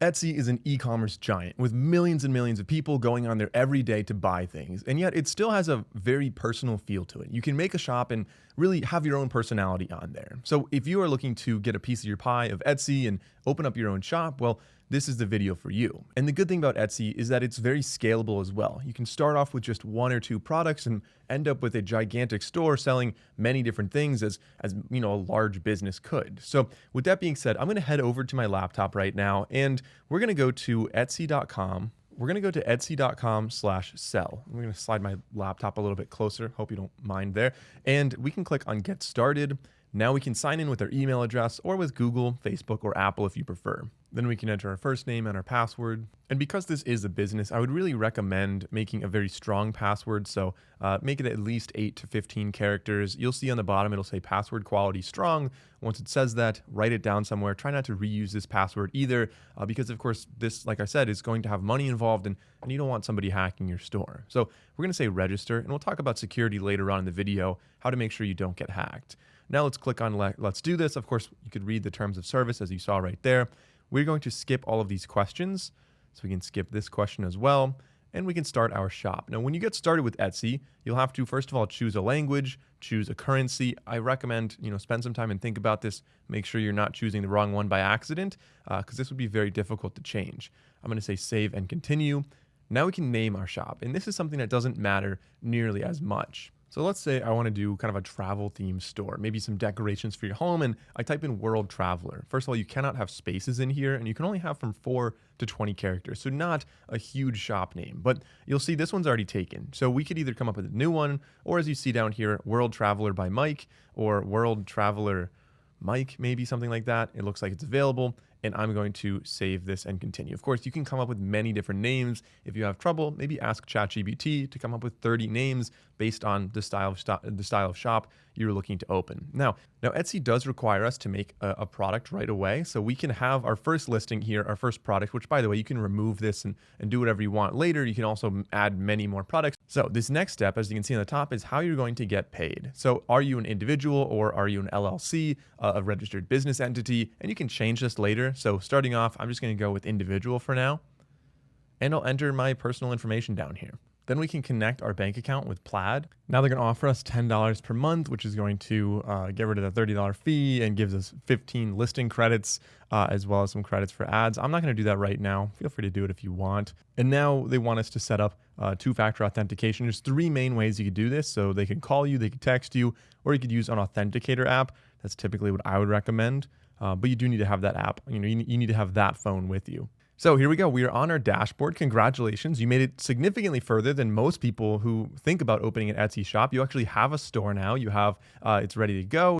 Etsy is an e-commerce giant with millions and millions of people going on there every day to buy things, and yet it still has a very personal feel to it. You can make a shop and really have your own personality on there. So if you are looking to get a piece of your pie of Etsy and open up your own shop, well, this is the video for you. And the good thing about Etsy is that it's very scalable as well. You can start off with just one or two products and end up with a gigantic store selling many different things as you know, a large business could. So with that being said, I'm going to head over to my laptop right now and we're going to go to etsy.com. We're going to go to etsy.com/sell. I'm going to slide my laptop a little bit closer. Hope you don't mind there. And we can click on get started. Now we can sign in with our email address or with Google, Facebook, or Apple if you prefer. Then we can enter our first name and our password. And because this is a business, I would really recommend making a very strong password. So make it at least 8 to 15 characters. You'll see on the bottom, it'll say password quality strong. Once it says that, write it down somewhere. Try not to reuse this password either, because of course, this, like I said, is going to have money involved and you don't want somebody hacking your store. So we're going to say register, and we'll talk about security later on in the video, how to make sure you don't get hacked. Now let's click on let's do this. Of course, you could read the terms of service as you saw right there. We're going to skip all of these questions. So we can skip this question as well, and we can start our shop. Now, when you get started with Etsy, you'll have to, first of all, choose a language, choose a currency. I recommend, spend some time and think about this. Make sure you're not choosing the wrong one by accident, because this would be very difficult to change. I'm going to say save and continue. Now we can name our shop, and this is something that doesn't matter nearly as much. So let's say I want to do kind of a travel themed store, maybe some decorations for your home, and I type in World Traveler. First of all, you cannot have spaces in here, and you can only have from 4 to 20 characters, so not a huge shop name. But you'll see this one's already taken. So we could either come up with a new one, or as you see down here, World Traveler by Mike, or World Traveler Mike, maybe something like that. It looks like it's available. And I'm going to save this and continue. Of course, you can come up with many different names. If you have trouble, maybe ask ChatGPT to come up with 30 names based on the style of shop you're looking to open. Now Etsy does require us to make a product right away. So we can have our first listing here, our first product, which by the way, you can remove this and do whatever you want later. You can also add many more products. So this next step, as you can see on the top, is how you're going to get paid. So are you an individual or are you an LLC, a registered business entity? And you can change this later. So starting off, I'm just going to go with individual for now, and I'll enter my personal information down here. Then we can connect our bank account with Plaid. Now they're going to offer us $10 per month, which is going to get rid of the $30 fee and gives us 15 listing credits, as well as some credits for ads. I'm not going to do that right now. Feel free to do it if you want. And now they want us to set up two-factor authentication. There's 3 main ways you could do this. So they can call you, they could text you, or you could use an authenticator app. That's typically what I would recommend. But you do need to have that app. You need to have that phone with you. So here we go. We are on our dashboard. Congratulations. You made it significantly further than most people who think about opening an Etsy shop. You actually have a store now. You have, it's ready to go.